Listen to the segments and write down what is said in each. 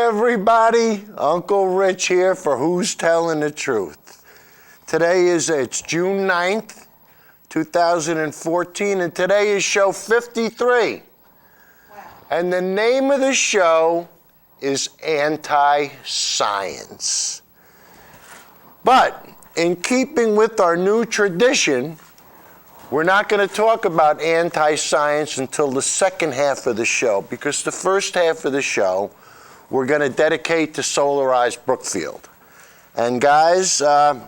everybody, Uncle Rich here for Who's Telling the Truth. Today it's June 9th, 2014, and today is show 53. Wow. And the name of the show is Anti-Science. But in keeping with our new tradition, we're not going to talk about anti-science until the second half of the show, because the first half of the show we're going to dedicate to solarized Brookfield. And guys, today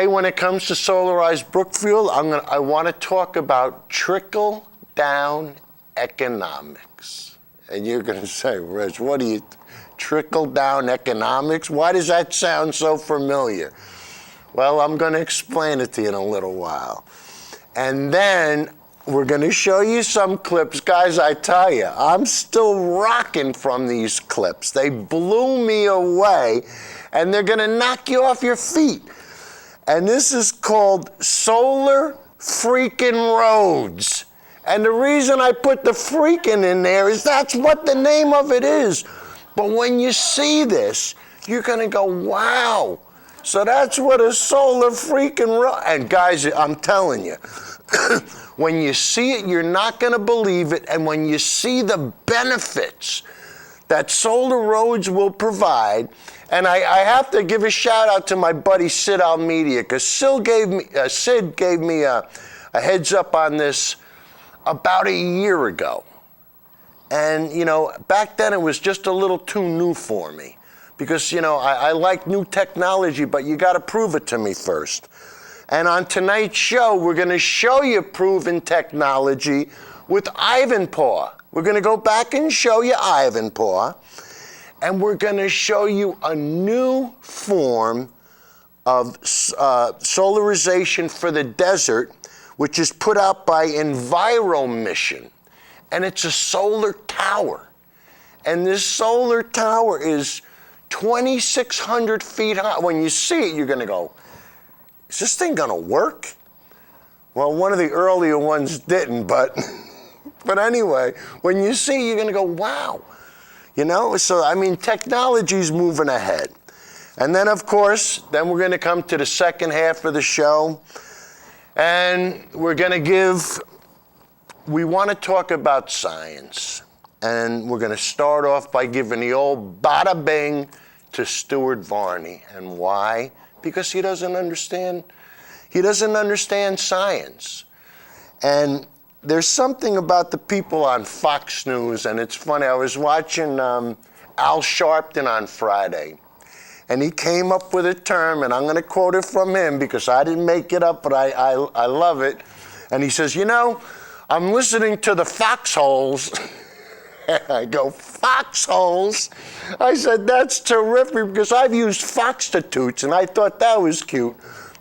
when it comes to solarized Brookfield, I want to talk about trickle-down economics. And you're going to say, Rich, what do you, trickle-down economics? Why does that sound so familiar? Well, I'm going to explain it to you in a little while. And then we're going to show you some clips. Guys, I tell you, I'm still rocking from these clips. They blew me away, and they're going to knock you off your feet. And this is called Solar Freaking Roads. And the reason I put the freaking in there is that's what the name of it is. But when you see this, you're going to go, wow. So that's what a solar freaking road. And guys, I'm telling you, when you see it, you're not going to believe it. And when you see the benefits that solar roads will provide, and I have to give a shout out to my buddy Sid Almedia, because Sid gave me a heads up on this about a year ago. And, back then it was just a little too new for me. Because, I like new technology, but you got to prove it to me first. And on tonight's show, we're going to show you proven technology with Ivanpah. We're going to go back and show you Ivanpah. And we're going to show you a new form of solarization for the desert, which is put out by EnviroMission. And it's a solar tower. And this solar tower is 2,600 feet high. When you see it, you're going to go, is this thing going to work? Well, one of the earlier ones didn't, but anyway, when you see it, you're going to go, wow. So, technology's moving ahead. And then, of course, we're going to come to the second half of the show, and we're going to we want to talk about science. And we're going to start off by giving the old BATTA-BING to Stuart Varney. And why? Because he doesn't understand science. And there's something about the people on Fox News, and it's funny. I was watching Al Sharpton on Friday, and he came up with a term, and I'm going to quote it from him because I didn't make it up, but I love it. And he says, I'm listening to the foxholes. I go, foxholes? I said, that's terrific, because I've used foxtitudes, and I thought that was cute.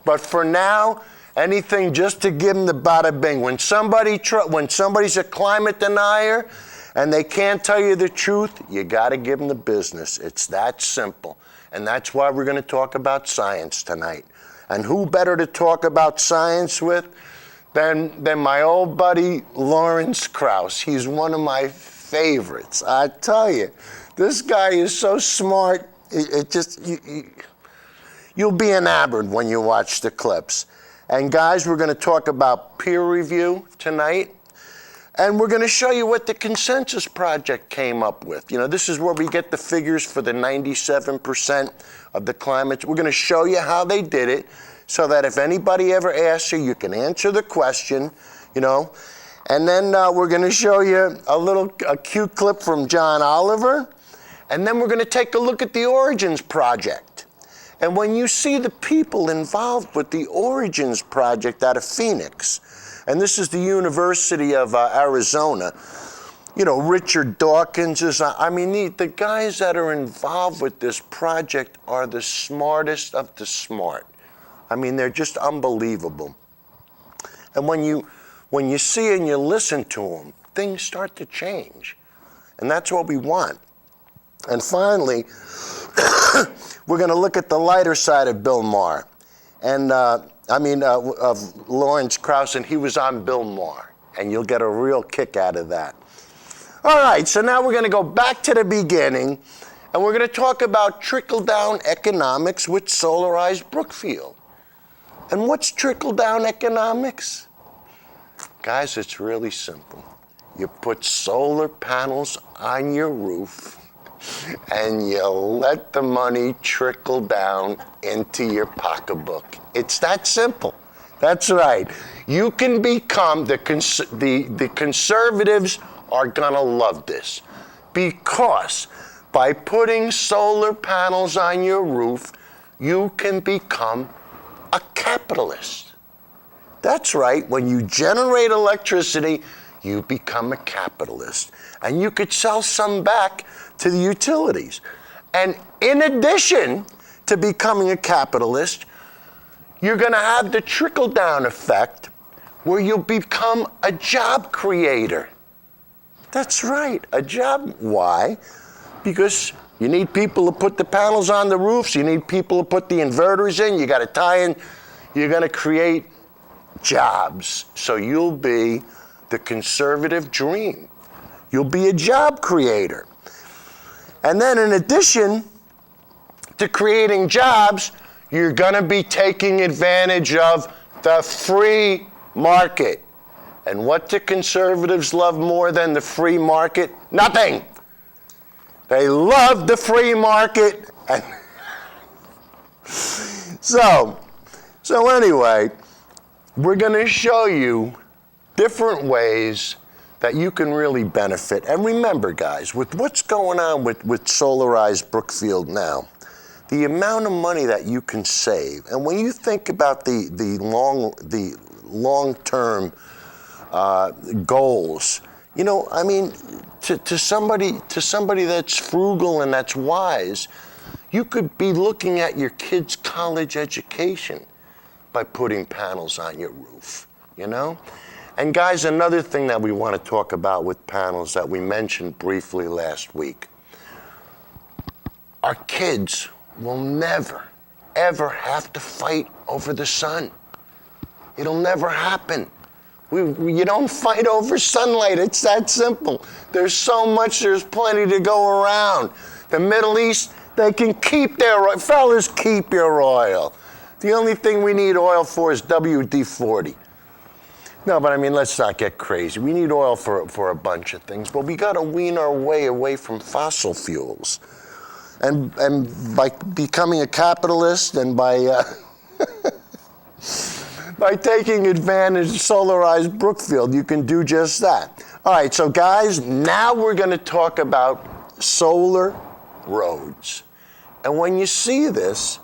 But for now, anything just to give them the bada-bing. When somebody's a climate denier and they can't tell you the truth, you got to give them the business. It's that simple. And that's why we're going to talk about science tonight. And who better to talk about science with than my old buddy Lawrence Krauss. He's one of my favorites. I tell you, this guy is so smart. You'll be enamored when you watch the clips. And guys, we're going to talk about peer review tonight. And we're going to show you what the Consensus Project came up with. This is where we get the figures for the 97% of the climate. We're going to show you how they did it so that if anybody ever asks you can answer the question, And then we're going to show you a cute clip from John Oliver. And then we're going to take a look at the Origins Project. And when you see the people involved with the Origins Project out of Phoenix, and this is the University of Arizona, Richard Dawkins is, the guys that are involved with this project are the smartest of the smart. They're just unbelievable. And when you see and you listen to them, things start to change. And that's what we want. And finally, we're going to look at the lighter side of Bill Maher. And, of Lawrence Krauss, and he was on Bill Maher. And you'll get a real kick out of that. All right, so now we're going to go back to the beginning, and we're going to talk about trickle-down economics with solarized Brookfield. And what's trickle-down economics? Guys, it's really simple. You put solar panels on your roof, and you let the money trickle down into your pocketbook. It's that simple. That's right. You can become, the conservatives are gonna love this, because by putting solar panels on your roof, you can become a capitalist. That's right. When you generate electricity, you become a capitalist. And you could sell some back to the utilities. And in addition to becoming a capitalist, you're going to have the trickle-down effect where you'll become a job creator. That's right, a job. Why? Because you need people to put the panels on the roofs, you need people to put the inverters in, you got to tie in, you're going to create jobs. So you'll be the conservative dream. You'll be a job creator. And then in addition to creating jobs, you're going to be taking advantage of the free market. And what do conservatives love more than the free market? Nothing. They love the free market. And so anyway, we're going to show you different ways that you can really benefit. And remember, guys, with what's going on with solarized Brookfield now, the amount of money that you can save, and when you think about the long-term goals, you know, I mean, to somebody that's frugal and that's wise, you could be looking at your kid's college education by putting panels on your roof, you know? And guys, another thing that we want to talk about with panels that we mentioned briefly last week, our kids will never, ever have to fight over the sun. It'll never happen. You don't fight over sunlight. It's that simple. There's so much, there's plenty to go around. The Middle East, they can keep their oil. Fellas, keep your oil. The only thing we need oil for is WD-40. No, but I mean, let's not get crazy. We need oil for a bunch of things, but we got to wean our way away from fossil fuels. And by becoming a capitalist and by by taking advantage of solarized Brookfield, you can do just that. All right, so guys, now we're going to talk about solar roads. And when you see this,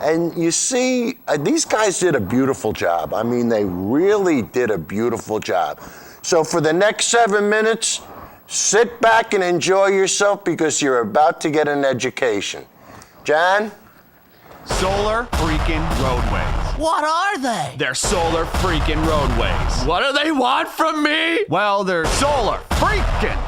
and you see, these guys did a beautiful job. I mean, they really did a beautiful job. So for the next 7 minutes, sit back and enjoy yourself because you're about to get an education. John? Solar freaking roadways. What are they? They're solar freaking roadways. What do they want from me? Well, they're solar freaking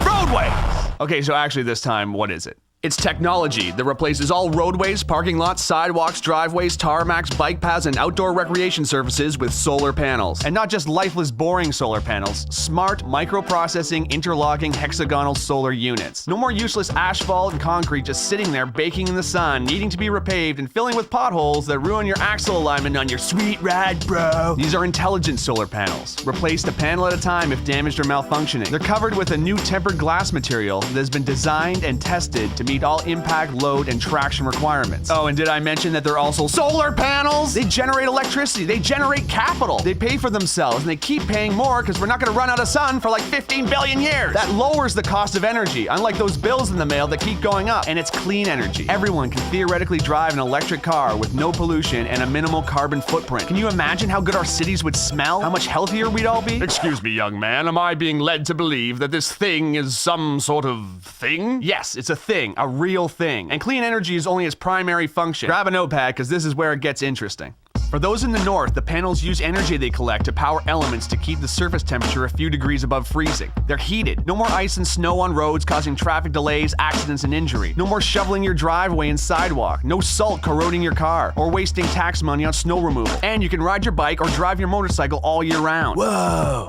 roadways. Okay, so actually this time, what is it? It's technology that replaces all roadways, parking lots, sidewalks, driveways, tarmacs, bike paths, and outdoor recreation surfaces with solar panels. And not just lifeless, boring solar panels, smart, microprocessing, interlocking, hexagonal solar units. No more useless asphalt and concrete just sitting there baking in the sun, needing to be repaved and filling with potholes that ruin your axle alignment on your sweet ride, bro. These are intelligent solar panels. Replaced a panel at a time if damaged or malfunctioning. They're covered with a new tempered glass material that has been designed and tested to meet all impact, load, and traction requirements. Oh, and did I mention that they're also solar panels? They generate electricity, they generate capital, they pay for themselves, and they keep paying more because we're not gonna run out of sun for like 15 billion years. That lowers the cost of energy, unlike those bills in the mail that keep going up. And it's clean energy. Everyone can theoretically drive an electric car with no pollution and a minimal carbon footprint. Can you imagine how good our cities would smell? How much healthier we'd all be? Excuse me, young man, am I being led to believe that this thing is some sort of thing? Yes, it's a thing, a real thing. And clean energy is only its primary function. Grab a notepad, because this is where it gets interesting. For those in the north, the panels use energy they collect to power elements to keep the surface temperature a few degrees above freezing. They're heated. No more ice and snow on roads causing traffic delays, accidents, and injury. No more shoveling your driveway and sidewalk. No salt corroding your car or wasting tax money on snow removal. And you can ride your bike or drive your motorcycle all year round. Whoa!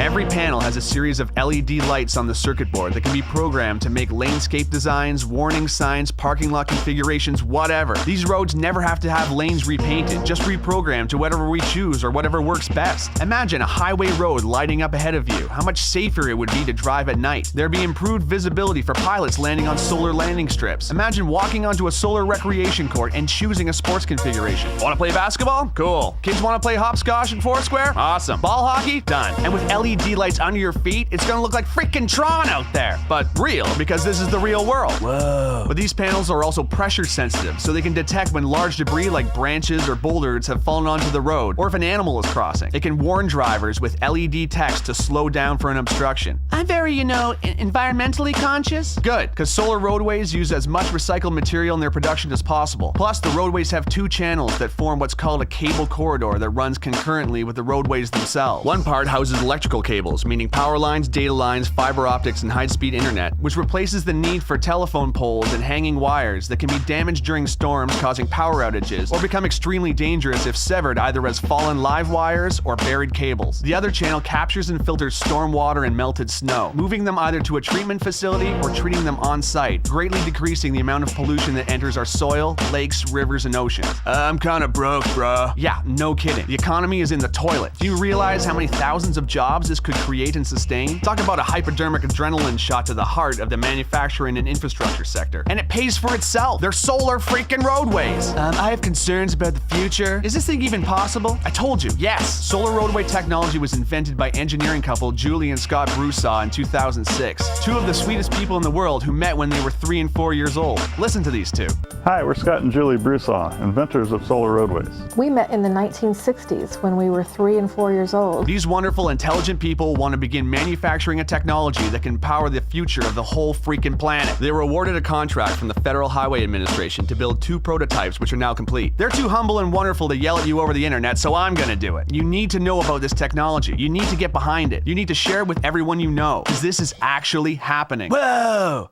Every panel has a series of LED lights on the circuit board that can be programmed to make lanescape designs, warning signs, parking lot configurations, whatever. These roads never have to have lanes repainted, just reprogrammed to whatever we choose or whatever works best. Imagine a highway road lighting up ahead of you. How much safer it would be to drive at night. There'd be improved visibility for pilots landing on solar landing strips. Imagine walking onto a solar recreation court and choosing a sports configuration. Want to play basketball? Cool. Kids want to play hopscotch and foursquare? Awesome. Ball hockey? Done. And with LED lights under your feet, it's gonna look like freaking Tron out there. But real, because this is the real world. Whoa. But these panels are also pressure sensitive, so they can detect when large debris like branches or boulders have fallen onto the road, or if an animal is crossing. It can warn drivers with LED text to slow down for an obstruction. I'm very, environmentally conscious. Good, because solar roadways use as much recycled material in their production as possible. Plus, the roadways have two channels that form what's called a cable corridor that runs concurrently with the roadways themselves. One part houses electrical cables, meaning power lines, data lines, fiber optics, and high-speed internet, which replaces the need for telephone poles and hanging wires that can be damaged during storms, causing power outages, or become extremely dangerous if severed either as fallen live wires or buried cables. The other channel captures and filters storm water and melted snow, moving them either to a treatment facility or treating them on-site, greatly decreasing the amount of pollution that enters our soil, lakes, rivers, and oceans. I'm kinda broke, bruh. Yeah, no kidding. The economy is in the toilet. Do you realize how many thousands of jobs this could create and sustain? Talk about a hypodermic adrenaline shot to the heart of the manufacturing and infrastructure sector. And it pays for itself. They're solar freaking roadways. I have concerns about the future. Is this thing even possible? I told you, yes. Solar roadway technology was invented by engineering couple Julie and Scott Broussard in 2006. Two of the sweetest people in the world who met when they were 3 and 4 years old. Listen to these two. Hi, we're Scott and Julie Broussard, inventors of solar roadways. We met in the 1960s when we were 3 and 4 years old. These wonderful, intelligent people want to begin manufacturing a technology that can power the future of the whole freaking planet. They were awarded a contract from the Federal Highway Administration to build 2 prototypes, which are now complete. They're too humble and wonderful to yell at you over the internet, so I'm gonna do it. You need to know about this technology. You need to get behind it. You need to share it with everyone you know, because this is actually happening. Whoa!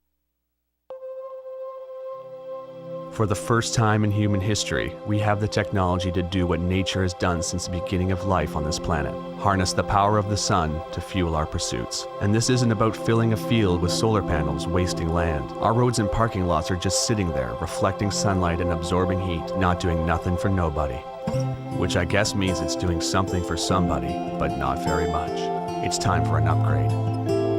For the first time in human history, we have the technology to do what nature has done since the beginning of life on this planet. Harness the power of the sun to fuel our pursuits. And this isn't about filling a field with solar panels, wasting land. Our roads and parking lots are just sitting there, reflecting sunlight and absorbing heat, not doing nothing for nobody. Which I guess means it's doing something for somebody, but not very much. It's time for an upgrade.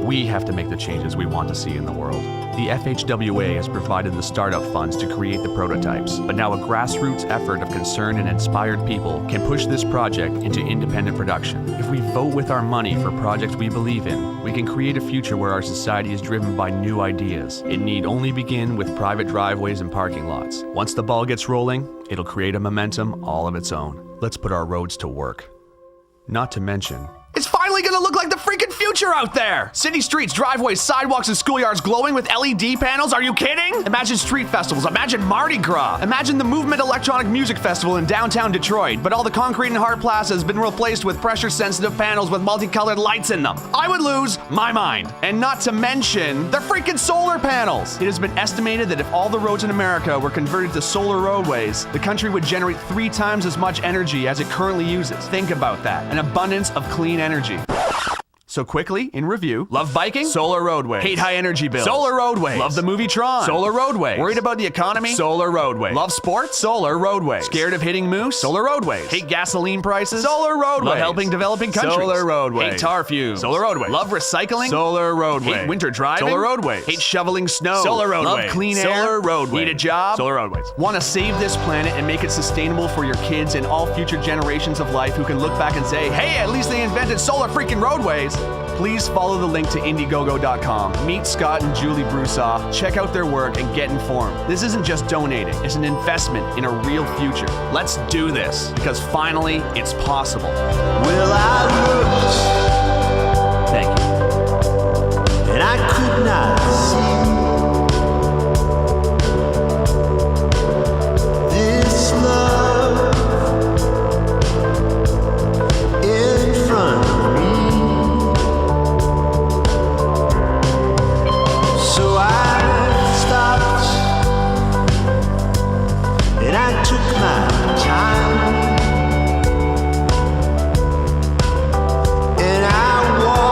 We have to make the changes we want to see in the world. The FHWA has provided the startup funds to create the prototypes, but now a grassroots effort of concerned and inspired people can push this project into independent production. If we vote with our money for projects we believe in, we can create a future where our society is driven by new ideas. It need only begin with private driveways and parking lots. Once the ball gets rolling, it'll create a momentum all of its own. Let's put our roads to work. Not to mention, it's finally gonna look like the freaking future out there! City streets, driveways, sidewalks, and schoolyards glowing with LED panels? Are you kidding? Imagine street festivals, imagine Mardi Gras, imagine the Movement Electronic Music Festival in downtown Detroit, but all the concrete and hard plaza has been replaced with pressure-sensitive panels with multicolored lights in them. I would lose my mind. And not to mention, they're freaking solar panels! It has been estimated that if all the roads in America were converted to solar roadways, the country would generate 3 times as much energy as it currently uses. Think about that. An abundance of clean energy. So quickly, in review, love biking? Solar roadways. Hate high energy bills? Solar roadways. Love the movie Tron? Solar roadways. Worried about the economy? Solar roadways. Love sports? Solar roadways. Scared of hitting moose? Solar roadways. Hate gasoline prices? Solar roadways. Love helping developing countries? Solar roadways. Hate tar fumes? Solar roadways. Love recycling? Solar roadways. Hate winter driving? Solar roadways. Hate shoveling snow? Solar roadways. Love clean air? Solar roadways. Need a job? Solar roadways. Want to save this planet and make it sustainable for your kids and all future generations of life who can look back and say, hey, at least they invented solar freaking roadways? Please follow the link to Indiegogo.com. Meet Scott and Julie Broussard, check out their work, and get informed. This isn't just donating, it's an investment in a real future. Let's do this, because finally, it's possible. Well, I looked, Thank you. and I could not see this love in front of me. So I stopped, and I took my time, and I walked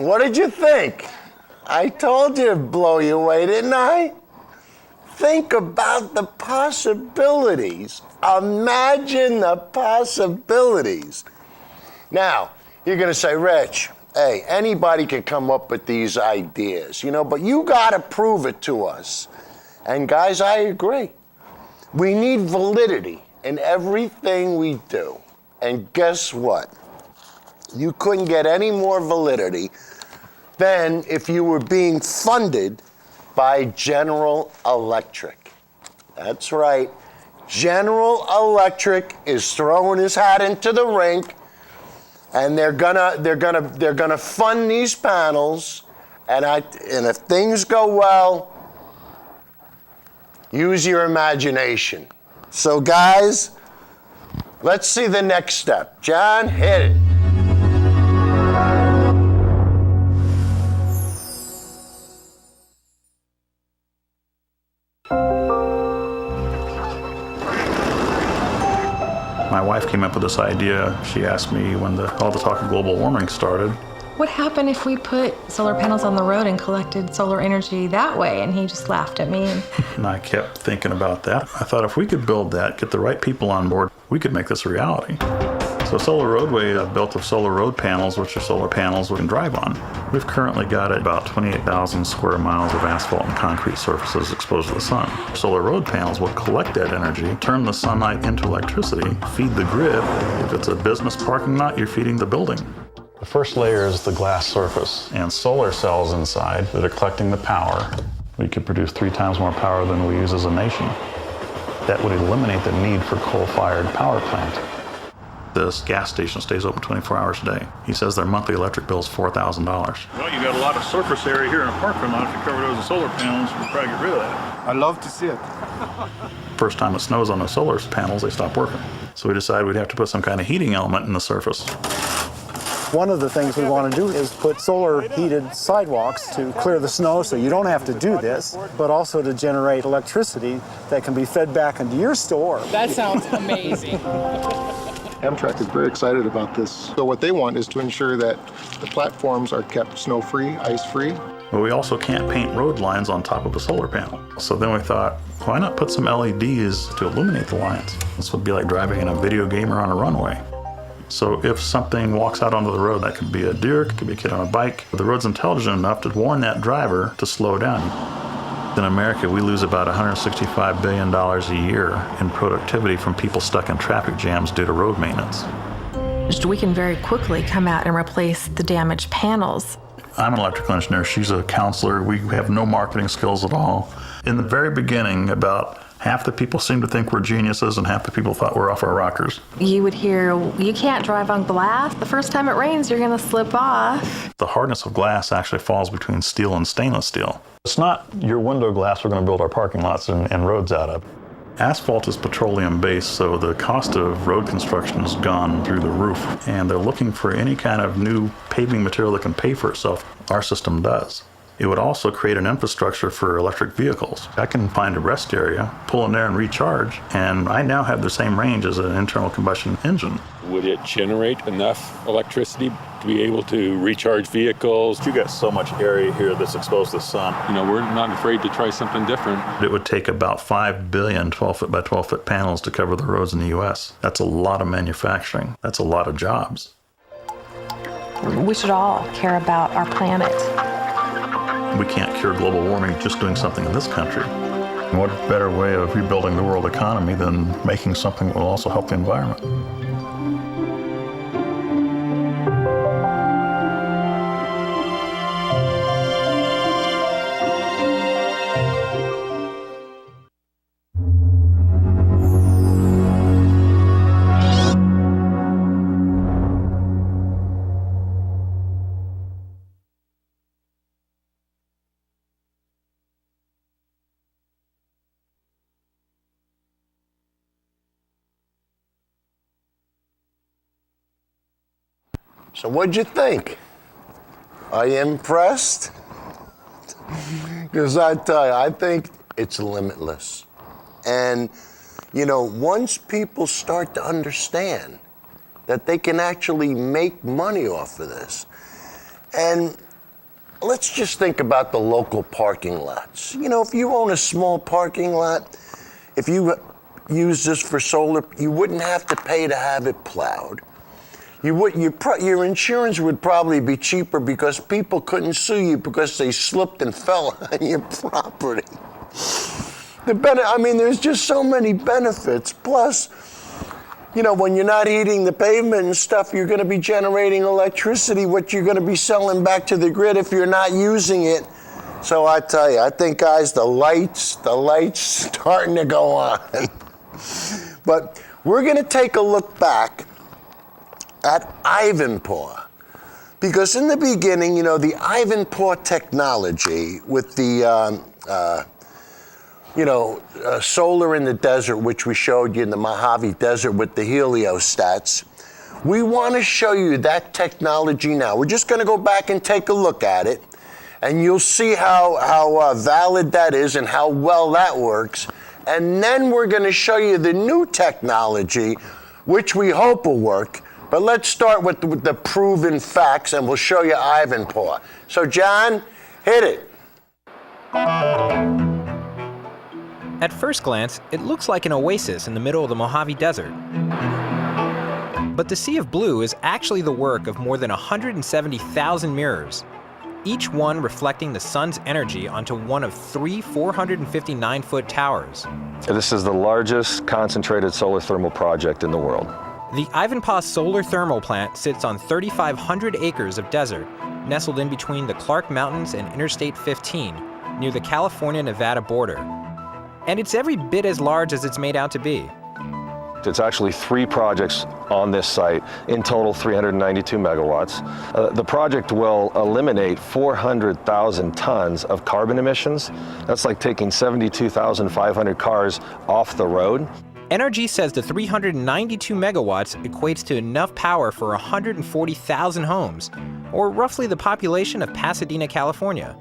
what did you think? I told you it'd blow you away, didn't I? Think about the possibilities. Imagine the possibilities. Now, you're going to say, Rich, hey, anybody can come up with these ideas, but you got to prove it to us. And guys, I agree. We need validity in everything we do. And guess what? You couldn't get any more validity than if you were being funded by General Electric. That's right. General Electric is throwing his hat into the rink, and they're gonna fund these panels, and if things go well, use your imagination. So guys, let's see the next step. John, hit it. My wife came up with this idea. She asked me when all the talk of global warming started. What happened if we put solar panels on the road and collected solar energy that way? And he just laughed at me. And I kept thinking about that. I thought if we could build that, get the right people on board, we could make this a reality. So Solar Roadway is built of solar road panels, which are solar panels we can drive on. We've currently got about 28,000 square miles of asphalt and concrete surfaces exposed to the sun. Solar road panels will collect that energy, turn the sunlight into electricity, feed the grid. If it's a business parking lot, you're feeding the building. The first layer is the glass surface and solar cells inside that are collecting the power. We could produce 3 times more power than we use as a nation. That would eliminate the need for coal-fired power plant. This gas station stays open 24 hours a day. He says their monthly electric bill is $4,000. Well, you got a lot of surface area here in a parking lot. If you cover those with solar panels, you can probably get rid of that. I love to see it. First time it snows on the solar panels, they stop working. So we decided we'd have to put some kind of heating element in the surface. One of the things we want to do is put solar heated sidewalks to clear the snow so you don't have to do this, but also to generate electricity that can be fed back into your store. That sounds amazing. Amtrak is very excited about this. So what they want is to ensure that the platforms are kept snow-free, ice-free. But we also can't paint road lines on top of a solar panel. So then we thought, why not put some LEDs to illuminate the lines? This would be like driving in a video game or on a runway. So if something walks out onto the road, that could be a deer, it could be a kid on a bike, the road's intelligent enough to warn that driver to slow down. In America, we lose about $165 billion a year in productivity from people stuck in traffic jams due to road maintenance. We can very quickly come out and replace the damaged panels. I'm an electrical engineer, she's a counselor, we have no marketing skills at all. In the very beginning, about half the people seemed to think we're geniuses and half the people thought we're off our rockers. You would hear, you can't drive on glass. The first time it rains, you're gonna slip off. The hardness of glass actually falls between steel and stainless steel. It's not your window glass we're gonna build our parking lots and roads out of. Asphalt is petroleum-based, so the cost of road construction has gone through the roof, and they're looking for any kind of new paving material that can pay for itself. Our system does. It would also create an infrastructure for electric vehicles. I can find a rest area, pull in there and recharge, and I now have the same range as an internal combustion engine. Would it generate enough electricity to be able to recharge vehicles? You got so much area here that's exposed to the sun. We're not afraid to try something different. It would take about 5 billion 12-foot by 12-foot panels to cover the roads in the U.S. That's a lot of manufacturing. That's a lot of jobs. We should all care about our planet. We can't cure global warming just doing something in this country. What better way of rebuilding the world economy than making something that will also help the environment? So what'd you think? Are you impressed? Because I tell you, I think it's limitless. And, once people start to understand that they can actually make money off of this, and let's just think about the local parking lots. You know, if you own a small parking lot, if you use this for solar, you wouldn't have to pay to have it plowed. Your insurance would probably be cheaper because people couldn't sue you because they slipped and fell on your property. There's just so many benefits. Plus, you know, when you're not heating the pavement and stuff, you're going to be generating electricity, what you're going to be selling back to the grid if you're not using it. So I tell you, I think, guys, the lights starting to go on. But we're going to take a look back at Ivanpah. Because in the beginning, you know, the Ivanpah technology with the, solar in the desert, which we showed you in the Mojave Desert with the heliostats, we want to show you that technology now. We're just going to go back and take a look at it, and you'll see how valid that is and how well that works. And then we're going to show you the new technology, which we hope will work. But let's start with the proven facts, and we'll show you Ivanpah. So, John, hit it. At first glance, it looks like an oasis in the middle of the Mojave Desert. But the Sea of Blue is actually the work of more than 170,000 mirrors, each one reflecting the sun's energy onto one of 3 459-foot towers. This is the largest concentrated solar thermal project in the world. The Ivanpah Solar Thermal Plant sits on 3,500 acres of desert, nestled in between the Clark Mountains and Interstate 15, near the California-Nevada border. And it's every bit as large as it's made out to be. It's actually 3 projects on this site, in total 392 megawatts. The project will eliminate 400,000 tons of carbon emissions. That's like taking 72,500 cars off the road. NRG says the 392 megawatts equates to enough power for 140,000 homes, or roughly the population of Pasadena, California.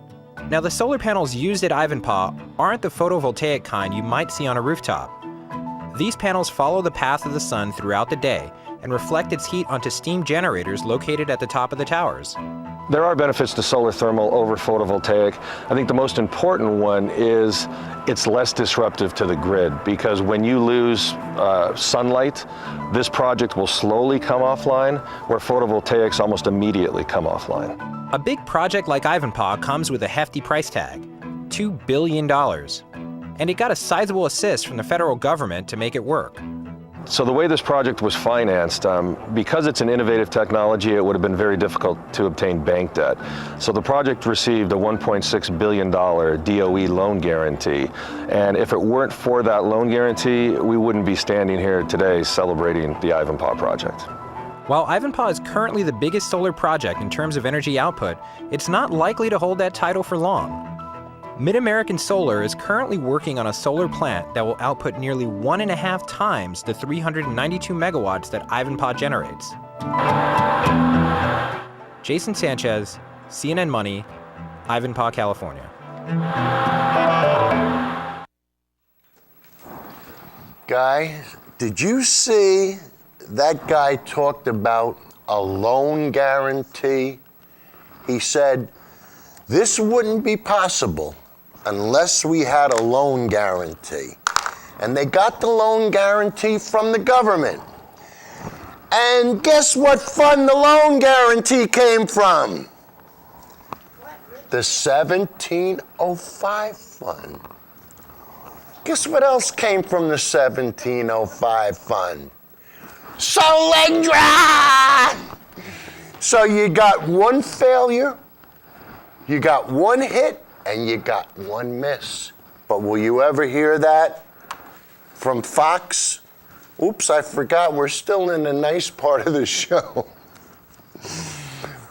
Now, the solar panels used at Ivanpah aren't the photovoltaic kind you might see on a rooftop. These panels follow the path of the sun throughout the day and reflect its heat onto steam generators located at the top of the towers. There are benefits to solar thermal over photovoltaic. I think the most important one is it's less disruptive to the grid, because when you lose sunlight, this project will slowly come offline, where photovoltaics almost immediately come offline. A big project like Ivanpah comes with a hefty price tag, $2 billion. And it got a sizable assist from the federal government to make it work. So the way this project was financed, because it's an innovative technology, it would have been very difficult to obtain bank debt. So the project received a $1.6 billion DOE loan guarantee. And if it weren't for that loan guarantee, we wouldn't be standing here today celebrating the Ivanpah project. While Ivanpah is currently the biggest solar project in terms of energy output, it's not likely to hold that title for long. Mid-American Solar is currently working on a solar plant that will output nearly 1.5 times the 392 megawatts that Ivanpah generates. Jason Sanchez, CNN Money, Ivanpah, California. Guys, did you see that guy talked about a loan guarantee? He said, this wouldn't be possible unless we had a loan guarantee. And they got the loan guarantee from the government. And guess what fund the loan guarantee came from? The 1705 fund. Guess what else came from the 1705 fund? Solyndra! So you got one failure, you got one hit, and you got one miss. But will you ever hear that from Fox? Oops, I forgot, we're still in the nice part of the show.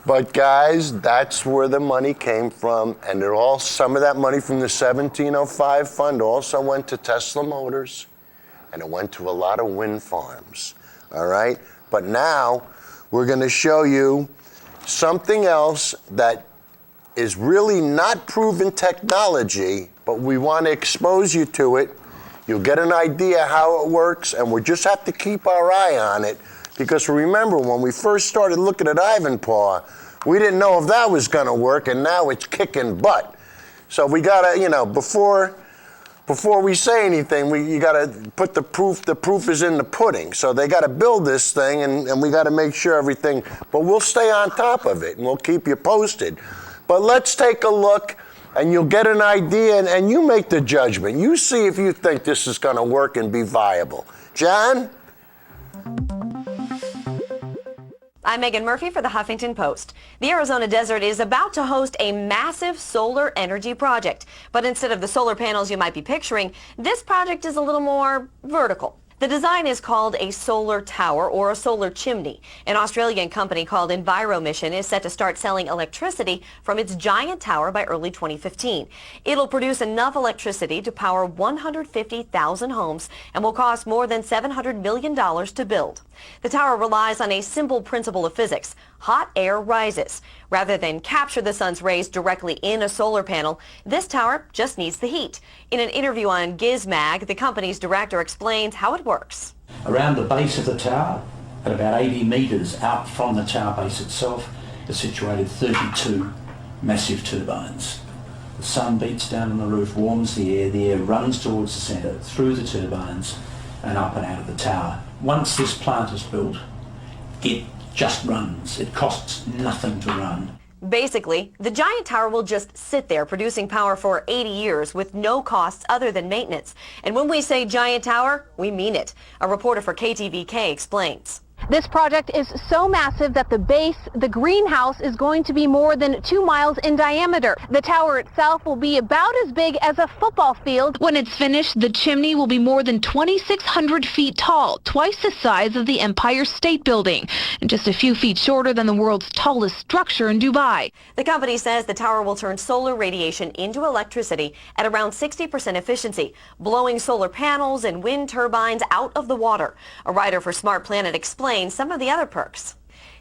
But guys, that's where the money came from, and some of that money from the 1705 fund also went to Tesla Motors, and it went to a lot of wind farms, all right? But now, we're gonna show you something else that is really not proven technology, but we want to expose you to it. You'll get an idea how it works, and we just have to keep our eye on it, because remember, when we first started looking at Ivanpah, We didn't know if that was going to work, and now it's kicking butt. So we got to, you know, before we say anything, you got to put the proof is in the pudding. So they got to build this thing, and we got to make sure everything, but we'll stay on top of it, and we'll keep you posted. But let's take a look, and you'll get an idea, and you make the judgment. You see if you think this is going to work and be viable. John? I'm Megan Murphy for the Huffington Post. The Arizona desert is about to host a massive solar energy project. But instead of the solar panels you might be picturing, this project is a little more vertical. The design is called a solar tower or a solar chimney. An Australian company called EnviroMission is set to start selling electricity from its giant tower by early 2015. It'll produce enough electricity to power 150,000 homes and will cost more than $700 million to build. The tower relies on a simple principle of physics. Hot air rises. Rather than capture the sun's rays directly in a solar panel, this tower just needs the heat. In an interview on Gizmag, the company's director explains how it works. Around the base of the tower, at about 80 metres out from the tower base itself, are situated 32 massive turbines. The sun beats down on the roof, warms the air runs towards the centre, through the turbines and up and out of the tower. Once this plant is built, it just runs. It costs nothing to run. Basically, the giant tower will just sit there producing power for 80 years with no costs other than maintenance. And when we say giant tower, we mean it. A reporter for KTVK explains. This project is so massive that the base, the greenhouse, is going to be more than 2 miles in diameter. The tower itself will be about as big as a football field. When it's finished, the chimney will be more than 2,600 feet tall, twice the size of the Empire State Building, and just a few feet shorter than the world's tallest structure in Dubai. The company says the tower will turn solar radiation into electricity at around 60% efficiency, blowing solar panels and wind turbines out of the water. A writer for Smart Planet explains some of the other perks.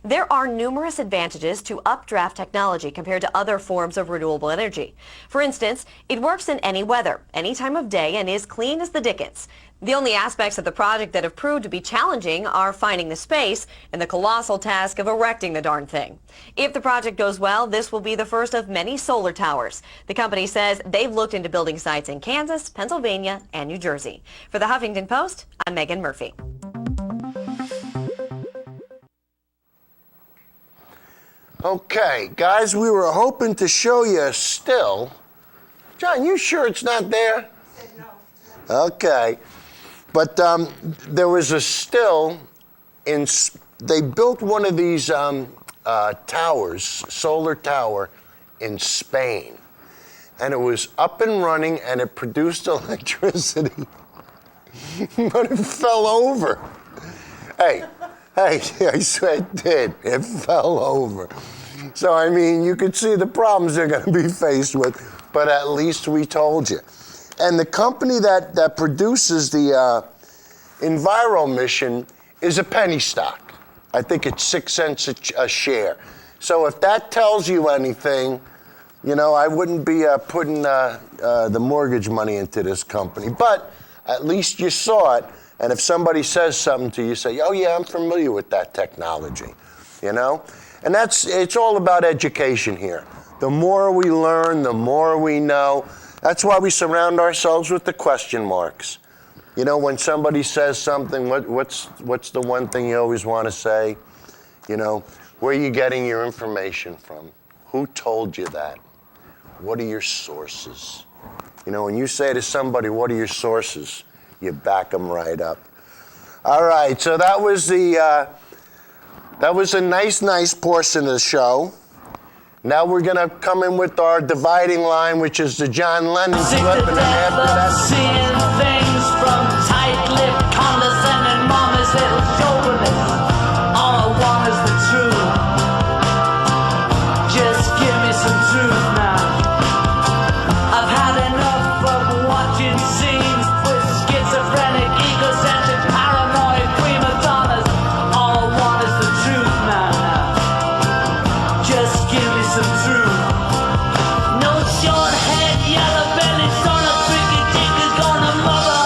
There are numerous advantages to updraft technology compared to other forms of renewable energy. For instance, it works in any weather, any time of day, and is clean as the dickens. The only aspects of the project that have proved to be challenging are finding the space and the colossal task of erecting the darn thing. If the project goes well, this will be the first of many solar towers. The company says they've looked into building sites in Kansas, Pennsylvania, and New Jersey. For the Huffington Post, I'm Megan Murphy. Okay, guys, we were hoping to show you a still. John, you sure it's not there? No. Okay. But there was a still they built one of these towers, solar tower, in Spain. And it was up and running, and it produced electricity. But it fell over. Hey, I swear it did. It fell over. So, I mean, you could see the problems they're going to be faced with, but at least we told you. And the company that produces the EnviroMission is a penny stock. I think it's 6 cents a share. So if that tells you anything, you know, I wouldn't be putting the mortgage money into this company. But at least you saw it. And if somebody says something to you, say, oh yeah, I'm familiar with that technology, you know? And it's all about education here. The more we learn, the more we know. That's why we surround ourselves with the question marks. You know, when somebody says something, what's the one thing you always want to say? You know, where are you getting your information from? Who told you that? What are your sources? You know, when you say to somebody, what are your sources? You back them right up. All right, so that was a nice portion of the show. Now we're gonna come in with our dividing line, which is the John Lennon clip, and then after that, seeing things from tight-lipped condescending mama's little chauvinist. All I want is the truth. Just give me some truth now. I've had enough of watching scenes with schizophrenic, egocentric, paranoid prima donnas. All I want is the truth now. Just give me some truth. No short head, yellow belly, son of tricky dick is gonna mother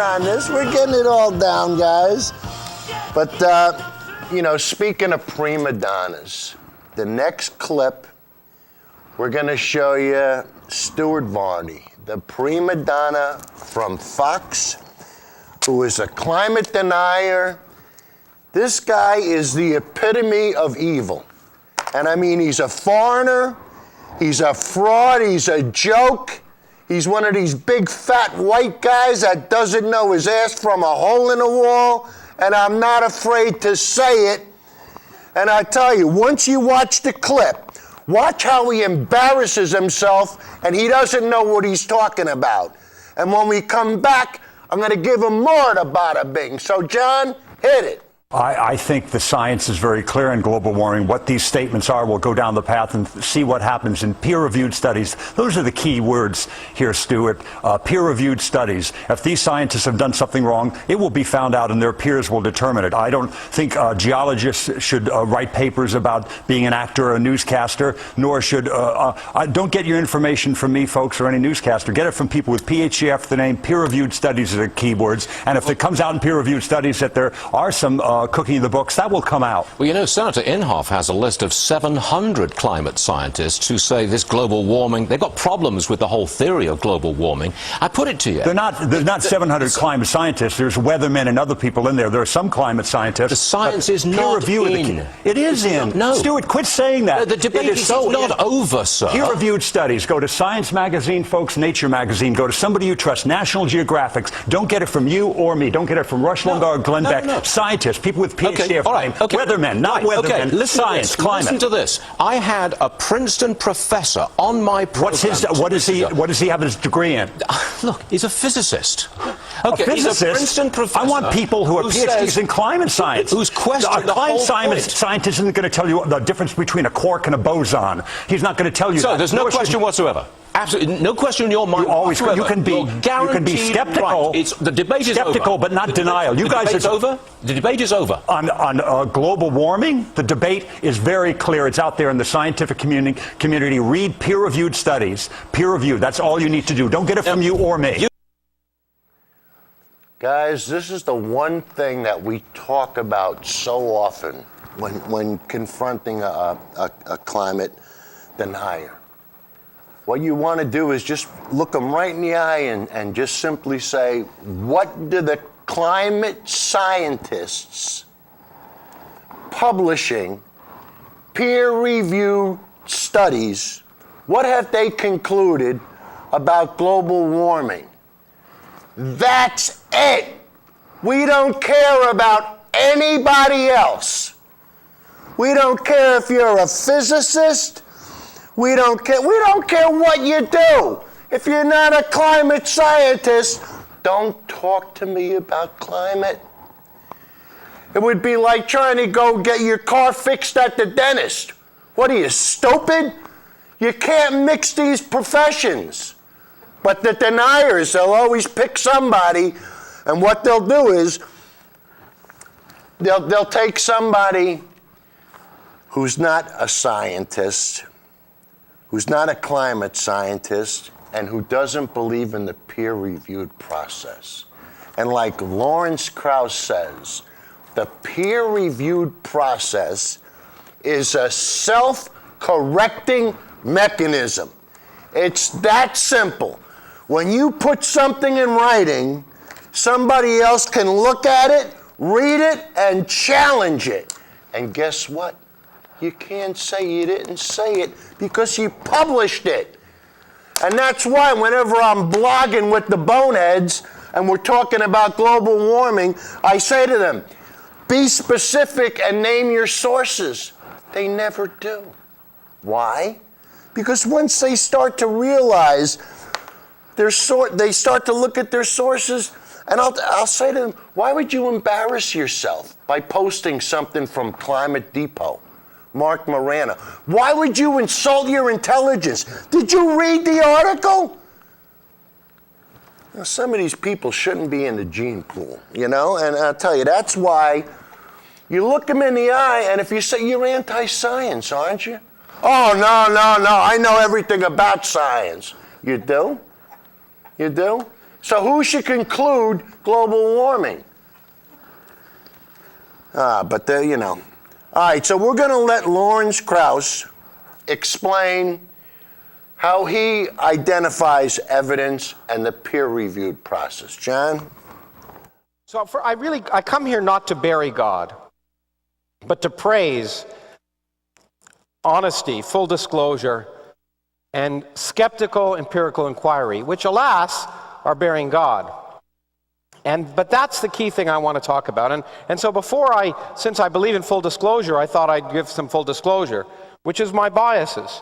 on this. We're getting it all down, guys. But, you know, speaking of prima donnas, the next clip, we're going to show you Stuart Varney, the prima donna from Fox, who is a climate denier. This guy is the epitome of evil. And I mean, he's a foreigner, he's a fraud, he's a joke. He's one of these big fat white guys that doesn't know his ass from a hole in the wall, and I'm not afraid to say it. And I tell you, once you watch the clip, watch how he embarrasses himself and he doesn't know what he's talking about. And when we come back, I'm going to give him more to BATTA-BING. So, John, hit it. I think the science is very clear in global warming. What these statements are, we'll go down the path and see what happens in peer-reviewed studies. Those are the key words here, Stuart. Peer-reviewed studies. If these scientists have done something wrong, it will be found out and their peers will determine it. I don't think geologists should write papers about being an actor or a newscaster, nor should, don't get your information from me, folks, or any newscaster. Get it from people with PhD after the name. Peer-reviewed studies are the keywords. And if it comes out in peer-reviewed studies that there are some cooking in the books, that will come out. Well, you know, Senator Inhofe has a list of 700 climate scientists who say this global warming, they've got problems with the whole theory of global warming. I put it to you. There's not 700 climate scientists. There's weathermen and other people in there. There are some climate scientists. The science is not in. It is in. No. Stuart, quit saying that. The debate is not over, sir. Peer-reviewed studies. Go to Science Magazine, folks, Nature Magazine. Go to somebody you trust, National Geographic. Don't get it from you or me. Don't get it from Rush Limbaugh or Glenn Beck. No. Scientists, people with PhD Okay, all right, okay. Weathermen, not weathermen. Okay, listen science, climate. Listen to this. I had a Princeton professor on my program. What does he have his degree in? Look, he's a physicist. Okay, a physicist? He's a Princeton professor. I want people who are PhDs in climate science. Who's questioned the whole point. Scientist isn't going to tell you the difference between a quark and a boson. He's not going to tell you So that. there's no question whatsoever. Absolutely, no question in your mind. You can be skeptical. Right. The debate is skeptical, over. But not denial. You guys are over. The debate is over. On global warming, the debate is very clear. It's out there in the scientific community. Read peer-reviewed studies. Peer-reviewed. That's all you need to do. Don't get it from you or me. Guys, this is the one thing that we talk about so often when confronting a climate denier. What you want to do is just look them right in the eye and just simply say, what do the climate scientists publishing peer-reviewed studies, what have they concluded about global warming? That's it. We don't care about anybody else. We don't care if you're a physicist. We don't care what you do. If you're not a climate scientist, don't talk to me about climate. It would be like trying to go get your car fixed at the dentist. What are you, stupid? You can't mix these professions. But the deniers, they'll always pick somebody, and what they'll do is they'll take somebody who's not a scientist, who's not a climate scientist, and who doesn't believe in the peer-reviewed process. And like Lawrence Krauss says, the peer-reviewed process is a self-correcting mechanism. It's that simple. When you put something in writing, somebody else can look at it, read it, and challenge it. And guess what? You can't say you didn't say it because you published it. And that's why whenever I'm blogging with the boneheads and we're talking about global warming, I say to them, be specific and name your sources. They never do. Why? Because once they start to realize they start to look at their sources, and I'll say to them, why would you embarrass yourself by posting something from Climate Depot, Mark Morano? Why would you insult your intelligence? Did you read the article? Now, some of these people shouldn't be in the gene pool, and I'll tell you, that's why you look them in the eye, and if you say, you're anti-science, aren't you? Oh, no, I know everything about science. You do? You do? So who should conclude global warming? But there, you know. All right, so we're going to let Lawrence Krauss explain how he identifies evidence and the peer-reviewed process. John? So I come here not to bury God, but to praise honesty, full disclosure, and skeptical empirical inquiry, which, alas, are burying God. But that's the key thing I want to talk about. And so since I believe in full disclosure, I thought I'd give some full disclosure, which is my biases.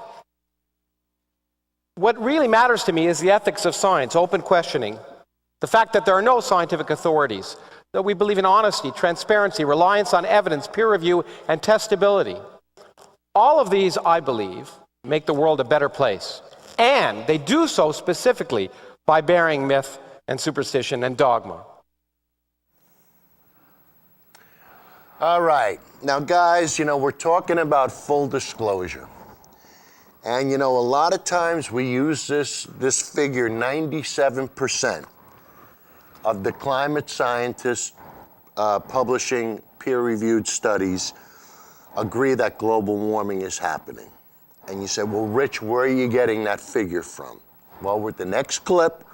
What really matters to me is the ethics of science, open questioning, the fact that there are no scientific authorities, that we believe in honesty, transparency, reliance on evidence, peer review, and testability. All of these, I believe, make the world a better place. And they do so specifically by burying myth and superstition and dogma. All right. Now, guys, we're talking about full disclosure. And, a lot of times we use this figure, 97% of the climate scientists publishing peer-reviewed studies agree that global warming is happening. And you say, well, Rich, where are you getting that figure from? Well, with the next clip,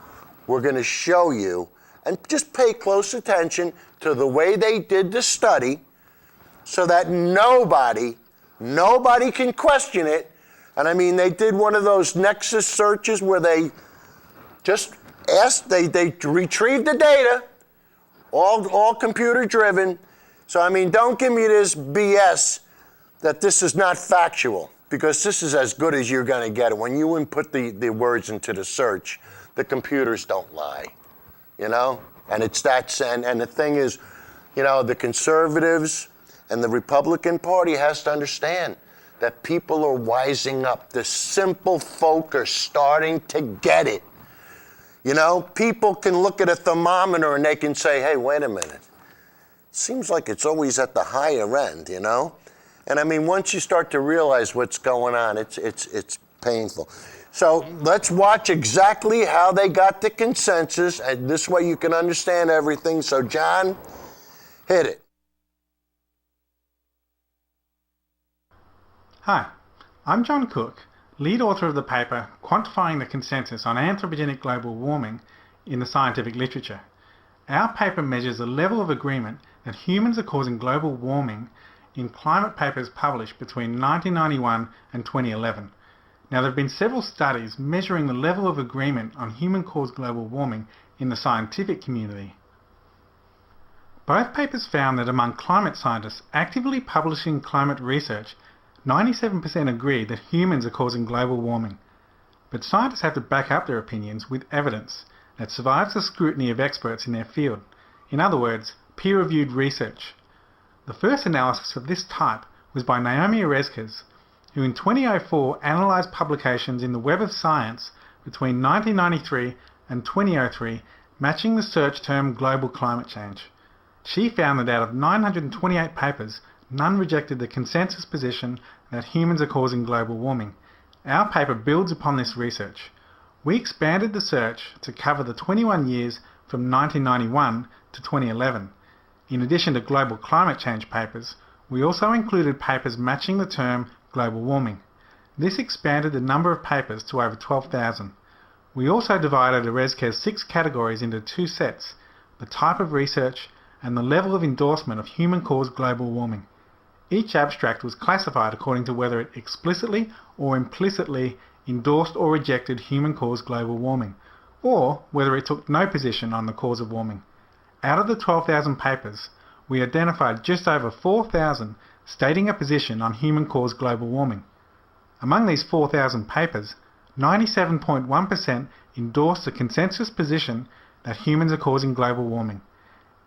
we're going to show you, and just pay close attention to the way they did the study so that nobody can question it. And I mean, they did one of those nexus searches where they just asked, they retrieved the data, all computer driven. So I mean, don't give me this BS that this is not factual, because this is as good as you're going to get it. When you input the words into the search, the computers don't lie, And it's that, and the thing is, the conservatives and the Republican Party has to understand that people are wising up. The simple folk are starting to get it. People can look at a thermometer and they can say, hey, wait a minute. Seems like it's always at the higher end, And I mean, once you start to realize what's going on, it's painful. So let's watch exactly how they got the consensus, and this way you can understand everything. So John, hit it. Hi, I'm John Cook, lead author of the paper Quantifying the Consensus on Anthropogenic Global Warming in the Scientific Literature. Our paper measures the level of agreement that humans are causing global warming in climate papers published between 1991 and 2011. Now, there have been several studies measuring the level of agreement on human-caused global warming in the scientific community. Both papers found that among climate scientists actively publishing climate research, 97% agree that humans are causing global warming. But scientists have to back up their opinions with evidence that survives the scrutiny of experts in their field. In other words, peer-reviewed research. The first analysis of this type was by Naomi Oreskes, who in 2004 analysed publications in the Web of Science between 1993 and 2003, matching the search term global climate change. She found that out of 928 papers, none rejected the consensus position that humans are causing global warming. Our paper builds upon this research. We expanded the search to cover the 21 years from 1991 to 2011. In addition to global climate change papers, we also included papers matching the term global warming. This expanded the number of papers to over 12,000. We also divided Oreskes' 6 categories into 2 sets: the type of research and the level of endorsement of human-caused global warming. Each abstract was classified according to whether it explicitly or implicitly endorsed or rejected human-caused global warming, or whether it took no position on the cause of warming. Out of the 12,000 papers, we identified just over 4,000 stating a position on human-caused global warming. Among these 4,000 papers, 97.1% endorsed the consensus position that humans are causing global warming.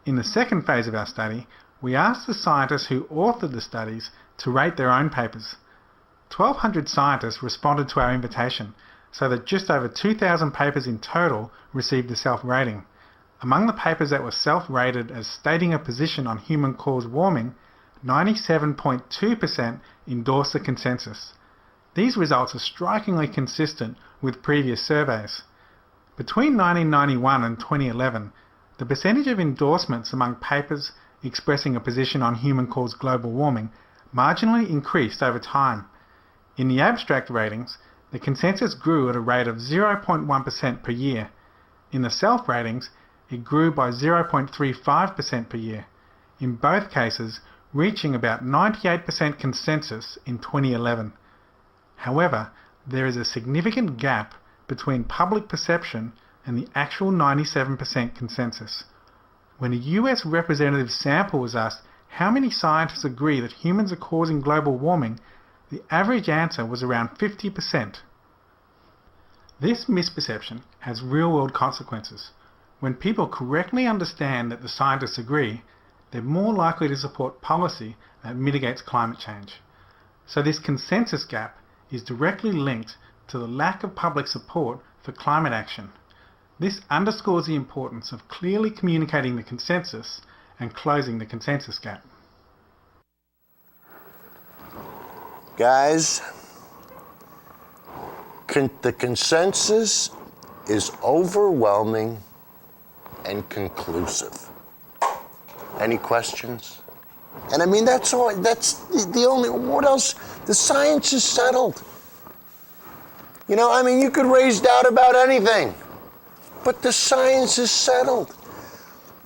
In the second phase of our study, we asked the scientists who authored the studies to rate their own papers. 1,200 scientists responded to our invitation, so that just over 2,000 papers in total received a self-rating. Among the papers that were self-rated as stating a position on human-caused warming, 97.2% endorsed the consensus. These results are strikingly consistent with previous surveys. Between 1991 and 2011, the percentage of endorsements among papers expressing a position on human-caused global warming marginally increased over time. In the abstract ratings, the consensus grew at a rate of 0.1% per year. In the self-ratings, it grew by 0.35% per year, in both cases reaching about 98% consensus in 2011. However, there is a significant gap between public perception and the actual 97% consensus. When a US representative sample was asked how many scientists agree that humans are causing global warming, the average answer was around 50%. This misperception has real-world consequences. When people correctly understand that the scientists agree, they're more likely to support policy that mitigates climate change. So this consensus gap is directly linked to the lack of public support for climate action. This underscores the importance of clearly communicating the consensus and closing the consensus gap. Guys, the consensus is overwhelming and conclusive. Any questions? And I mean, that's all. That's the only. What else? The science is settled. You know, I mean, you could raise doubt about anything, but the science is settled.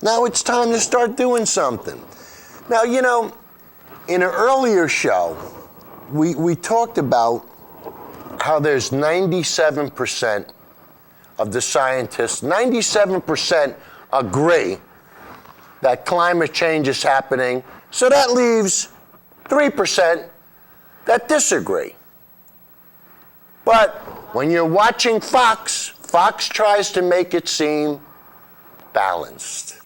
Now it's time to start doing something. Now, you know, in an earlier show, we talked about how there's 97% of the scientists, 97% agree that climate change is happening, so that leaves 3% that disagree. But when you're watching Fox, Fox tries to make it seem balanced.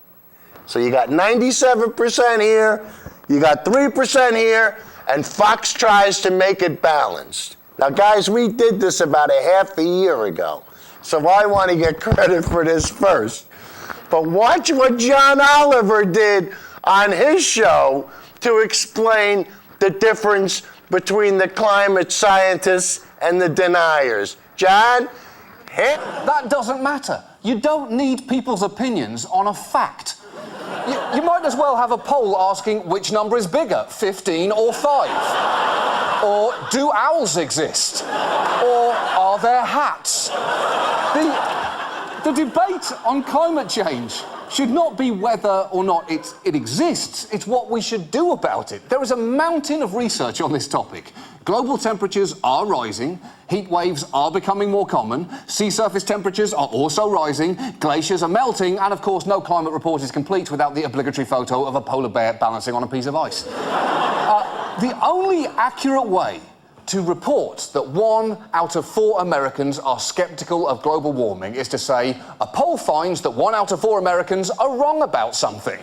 So you got 97% here, you got 3% here, and Fox tries to make it balanced. Now guys, we did this about a half a year ago, so I want to get credit for this first. But watch what John Oliver did on his show to explain the difference between the climate scientists and the deniers. John, hit. That doesn't matter. You don't need people's opinions on a fact. You might as well have a poll asking which number is bigger, 15 or 5. Or do owls exist? Or are there hats? The debate on climate change should not be whether or not it exists, it's what we should do about it. There is a mountain of research on this topic. Global temperatures are rising, heat waves are becoming more common, sea surface temperatures are also rising, glaciers are melting, and of course no climate report is complete without the obligatory photo of a polar bear balancing on a piece of ice. The only accurate way to report that 1 out of 4 Americans are skeptical of global warming is to say, a poll finds that 1 out of 4 Americans are wrong about something.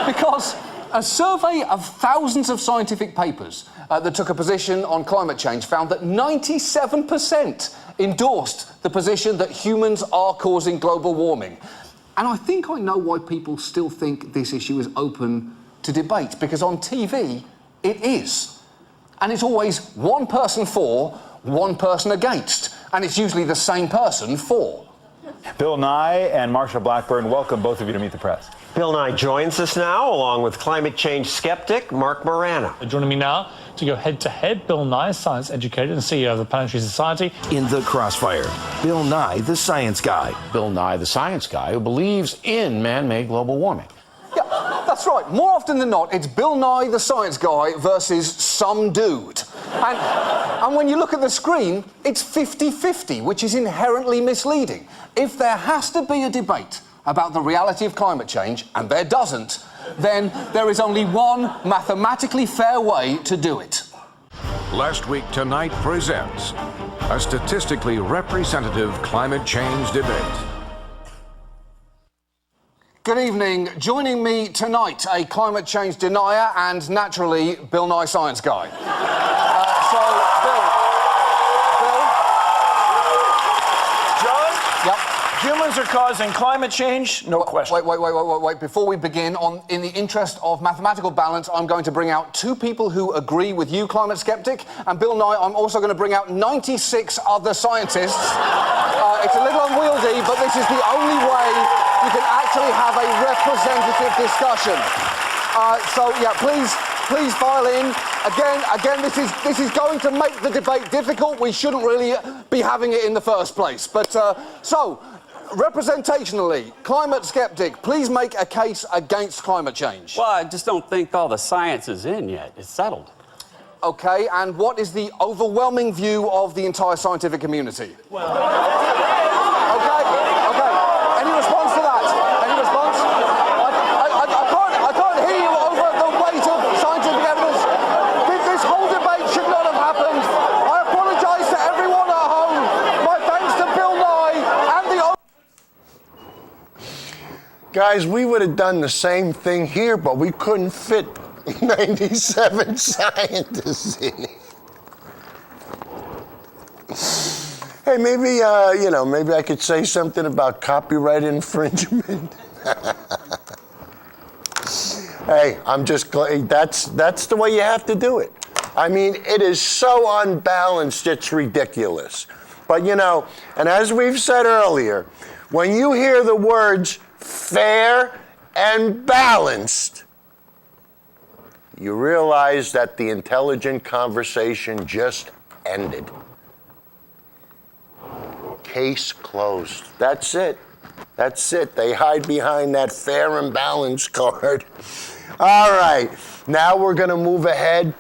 Because a survey of thousands of scientific papers that took a position on climate change found that 97% endorsed the position that humans are causing global warming. And I think I know why people still think this issue is open to debate, because on TV, it is. And it's always one person for, one person against. And it's usually the same person for. Bill Nye and Marsha Blackburn, welcome both of you to Meet the Press. Bill Nye joins us now, along with climate change skeptic Mark Morano. Joining me now to go head-to-head, Bill Nye, science educator and CEO of the Planetary Society. In the crossfire, Bill Nye, the science guy. Bill Nye, the science guy who believes in man-made global warming. Yeah, that's right. More often than not, it's Bill Nye, the science guy, versus some dude. And when you look at the screen, it's 50-50, which is inherently misleading. If there has to be a debate about the reality of climate change, and there doesn't, then there is only one mathematically fair way to do it. Last Week Tonight presents a statistically representative climate change debate. Good evening. Joining me tonight, a climate change denier and, naturally, Bill Nye science guy. Bill. John? Yep. Humans are causing climate change, no question. Wait. Before we begin, in the interest of mathematical balance, I'm going to bring out 2 people who agree with you, climate skeptic, and Bill Nye, I'm also going to bring out 96 other scientists. It's a little unwieldy, but this is the only way you can actually have a representative discussion. So, yeah, please file in. Again, this is going to make the debate difficult. We shouldn't really be having it in the first place. But, so, representationally, climate skeptic, please make a case against climate change. Well, I just don't think all the science is in yet. It's settled. Okay, and what is the overwhelming view of the entire scientific community? Well... Okay. Any response to that? Any response? I can't hear you over the weight of scientific evidence. This whole debate should not have happened. I apologise to everyone at home. My thanks to Bill Nye and the... Guys, we would have done the same thing here, but we couldn't fit 97 scientists in it. Hey, maybe, maybe I could say something about copyright infringement. Hey, I'm just glad that's the way you have to do it. I mean, it is so unbalanced, it's ridiculous. But, and as we've said earlier, when you hear the words fair and balanced, you realize that the intelligent conversation just ended. Case closed. That's it. They hide behind that fair and balanced card. All right, now we're going to move ahead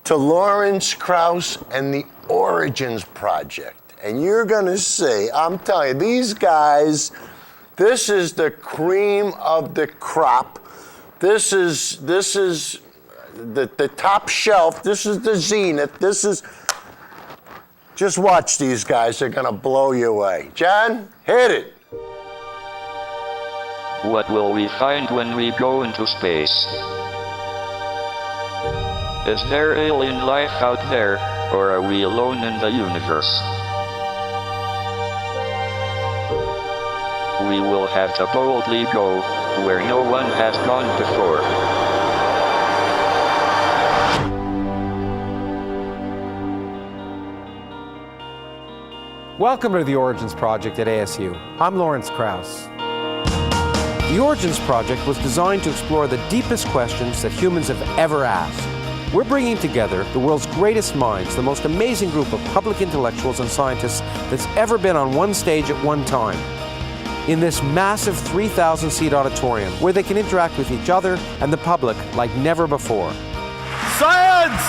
to Lawrence Krauss and the Origins Project. And you're going to see, I'm telling you, these guys, this is the cream of the crop. This is the top shelf. This is the zenith. Just watch these guys. They're going to blow you away. John, hit it. What will we find when we go into space? Is there alien life out there, or are we alone in the universe? We will have to boldly go where no one has gone before. Welcome to the Origins Project at ASU. I'm Lawrence Krauss. The Origins Project was designed to explore the deepest questions that humans have ever asked. We're bringing together the world's greatest minds, the most amazing group of public intellectuals and scientists that's ever been on one stage at one time, in this massive 3,000-seat auditorium where they can interact with each other and the public like never before. Science!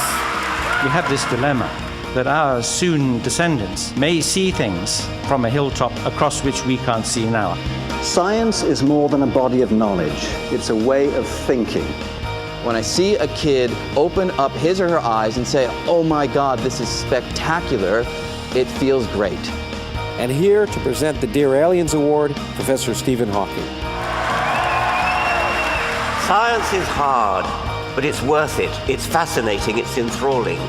We have this dilemma that our soon descendants may see things from a hilltop across which we can't see now. Science is more than a body of knowledge. It's a way of thinking. When I see a kid open up his or her eyes and say, "Oh my God, this is spectacular," it feels great. And here to present the Dear Aliens Award, Professor Stephen Hawking. Science is hard, but it's worth it. It's fascinating, it's enthralling.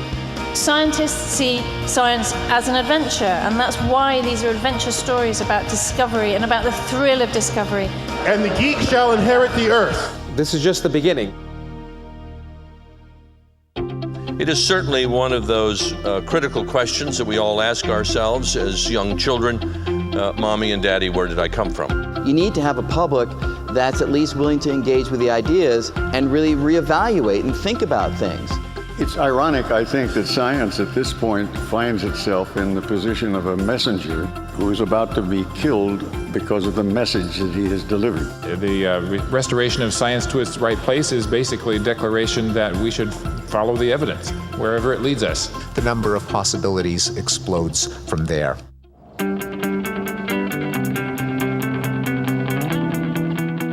Scientists see science as an adventure, and that's why these are adventure stories about discovery and about the thrill of discovery. And the geek shall inherit the earth. This is just the beginning. It is certainly one of those critical questions that we all ask ourselves as young children. Mommy and Daddy, where did I come from? You need to have a public that's at least willing to engage with the ideas and really reevaluate and think about things. It's ironic, I think, that science at this point finds itself in the position of a messenger who is about to be killed because of the message that he has delivered. The restoration of science to its right place is basically a declaration that we should follow the evidence wherever it leads us. The number of possibilities explodes from there.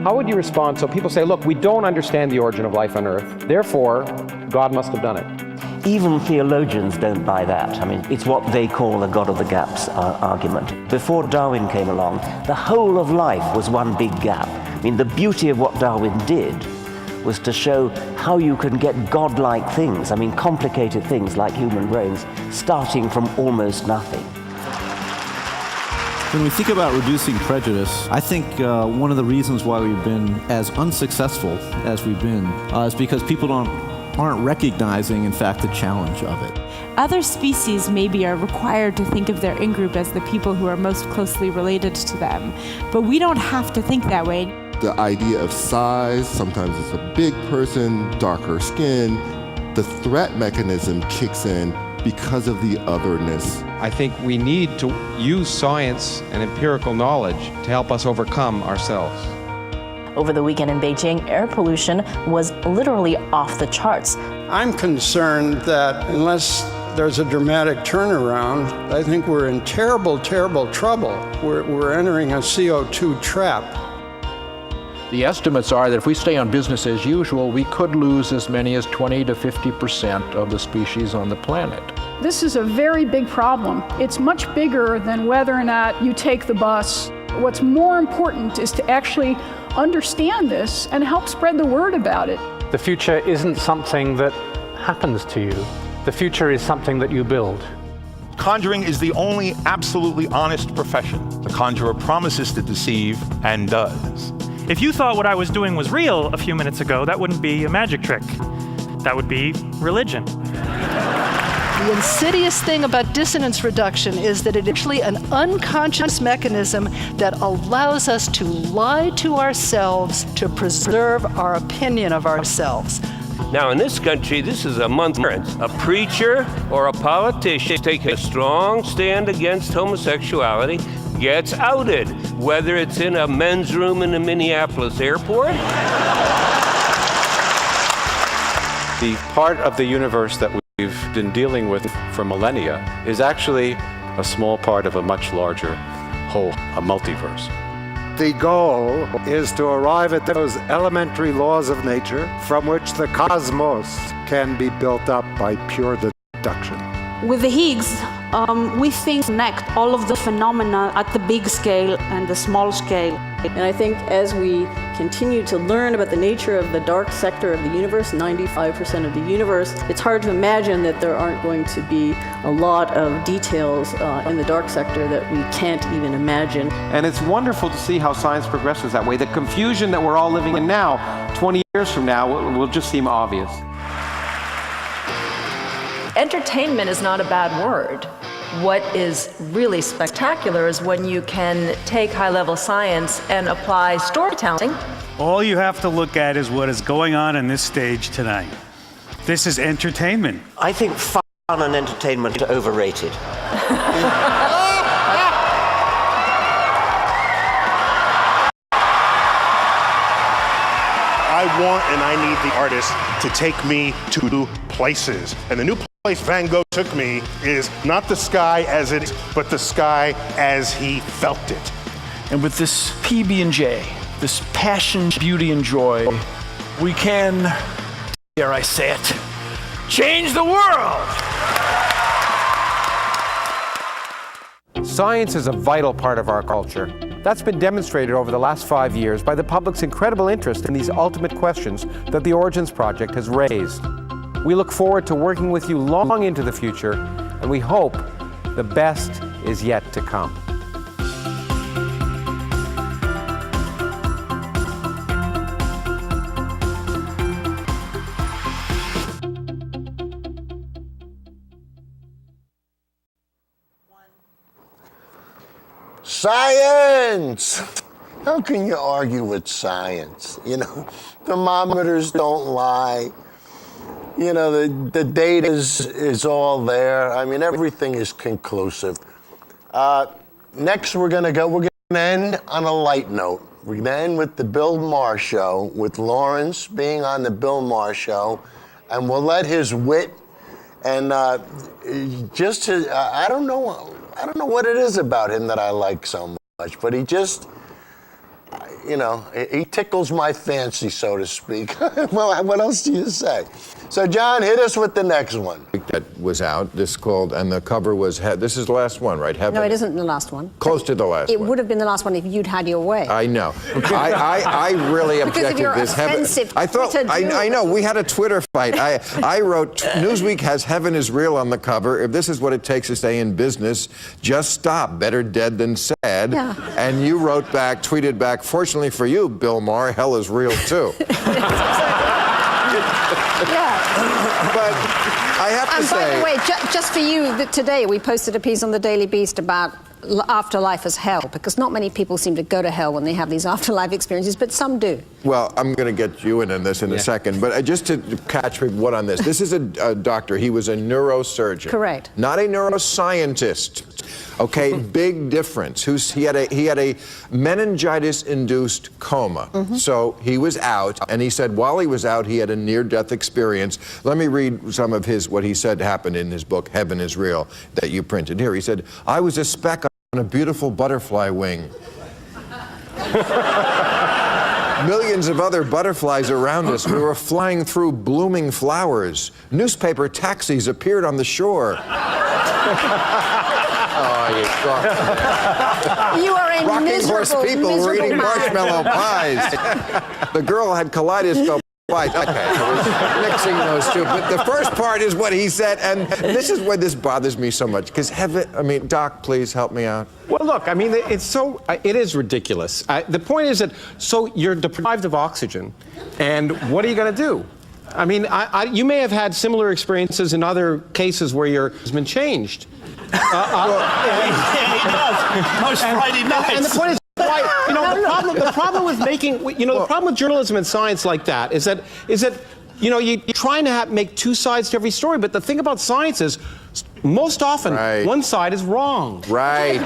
How would you respond? So people say, look, we don't understand the origin of life on Earth, therefore, God must have done it. Even theologians don't buy that. I mean, it's what they call a God of the gaps argument. Before Darwin came along, the whole of life was one big gap. I mean, the beauty of what Darwin did was to show how you can get godlike things, I mean, complicated things like human brains, starting from almost nothing. When we think about reducing prejudice, I think one of the reasons why we've been as unsuccessful as we've been is because people aren't recognizing, in fact, the challenge of it. Other species maybe are required to think of their in-group as the people who are most closely related to them, but we don't have to think that way. The idea of size, sometimes it's a big person, darker skin, the threat mechanism kicks in because of the otherness. I think we need to use science and empirical knowledge to help us overcome ourselves. Over the weekend in Beijing, air pollution was literally off the charts. I'm concerned that unless there's a dramatic turnaround, I think we're in terrible, terrible trouble. We're entering a CO2 trap. The estimates are that if we stay on business as usual, we could lose as many as 20 to 50% of the species on the planet. This is a very big problem. It's much bigger than whether or not you take the bus. What's more important is to actually understand this and help spread the word about it. The future isn't something that happens to you. The future is something that you build. Conjuring is the only absolutely honest profession. The conjurer promises to deceive and does. If you thought what I was doing was real a few minutes ago, that wouldn't be a magic trick. That would be religion. The insidious thing about dissonance reduction is that it's actually an unconscious mechanism that allows us to lie to ourselves to preserve our opinion of ourselves. Now, in this country, this is a month. A preacher or a politician taking a strong stand against homosexuality gets outed, whether it's in a men's room in the Minneapolis airport. The part of the universe that we've been dealing with for millennia is actually a small part of a much larger whole, a multiverse. The goal is to arrive at those elementary laws of nature from which the cosmos can be built up by pure deduction. With the Higgs, we think connect all of the phenomena at the big scale and the small scale. And I think as we continue to learn about the nature of the dark sector of the universe, 95% of the universe, it's hard to imagine that there aren't going to be a lot of details in the dark sector that we can't even imagine. And it's wonderful to see how science progresses that way. The confusion that we're all living in now, 20 years from now, will just seem obvious. Entertainment is not a bad word. What is really spectacular is when you can take high-level science and apply storytelling. All you have to look at is what is going on in this stage tonight. This is entertainment. I think fun and entertainment are overrated. I want and I need the artist to take me to places. And the new place Van Gogh took me is not the sky as it is, but the sky as he felt it. And with this PB&J, this passion, beauty, and joy, we can, dare I say it, change the world! Science is a vital part of our culture. That's been demonstrated over the last 5 years by the public's incredible interest in these ultimate questions that the Origins Project has raised. We look forward to working with you long into the future, and we hope the best is yet to come. Science! How can you argue with science? You know, thermometers don't lie. You know, the data is all there. I mean, everything is conclusive. Next, we're gonna end on a light note. We're gonna end with the Bill Maher Show, with Lawrence being on the Bill Maher Show, and we'll let his wit and just his, I don't know what it is about him that I like so much, but you know, he tickles my fancy, so to speak. Well, what else do you say? So, John, hit us with the next one. That was out. This called, and the cover was, this is the last one, right? Heaven. No, it isn't the last one. Close to the last It one. would have been the last one if you'd had your way. I know. I really objected to this. Offensive I thought, I know, we had a Twitter fight. I wrote, Newsweek has Heaven is Real on the cover. If this is what it takes to stay in business, just stop. Better dead than sad. Yeah. And you wrote back, tweeted back, fortunately for you, Bill Maher, hell is real too. But I have to say... And by the way, just for you, today we posted a piece on the Daily Beast about afterlife as hell, because not many people seem to go to hell when they have these afterlife experiences, but some do. Well, I'm going to get you in on this in a second, but just to catch what on this. This is a doctor. He was a neurosurgeon. Correct. Not a neuroscientist. Okay, big difference. He had a meningitis-induced coma. So he was out, and he said while he was out, he had a near-death experience. Let me read some of what he said happened in his book, Heaven is Real, that you printed here. He said, I was a speck on a beautiful butterfly wing. Millions of other butterflies around us. We were flying through blooming flowers. Newspaper taxis appeared on the shore. You are a Rocking horse people were eating marshmallow pies. The girl had kaleidoscope eyes. Okay, I was mixing those two. But the first part is what he said, and this is why this bothers me so much. Because Doc, please help me out. Well, look, I mean, it is ridiculous. The point is that, so you're deprived of oxygen, and what are you going to do? I mean, you may have had similar experiences in other cases where has been changed. He does. Most Friday nights. And the point is, why, the problem with making, the problem with journalism and science like that is that you're trying to make two sides to every story. But the thing about science is, most often, one side is wrong. Right.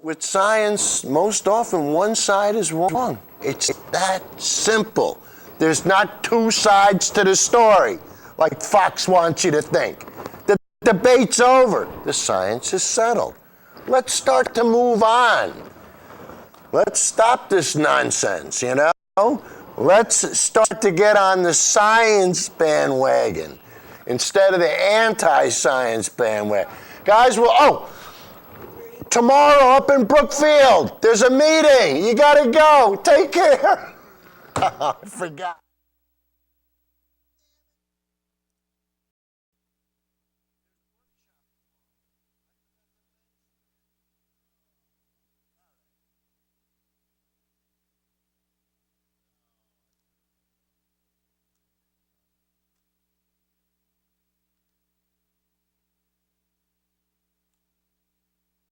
With science, most often one side is wrong. It's that simple. There's not two sides to the story, like Fox wants you to think. The debate's over. The science is settled. Let's start to move on. Let's stop this nonsense, Let's start to get on the science bandwagon instead of the anti-science bandwagon. Guys, tomorrow up in Brookfield, there's a meeting. You gotta go. Take care. I forgot.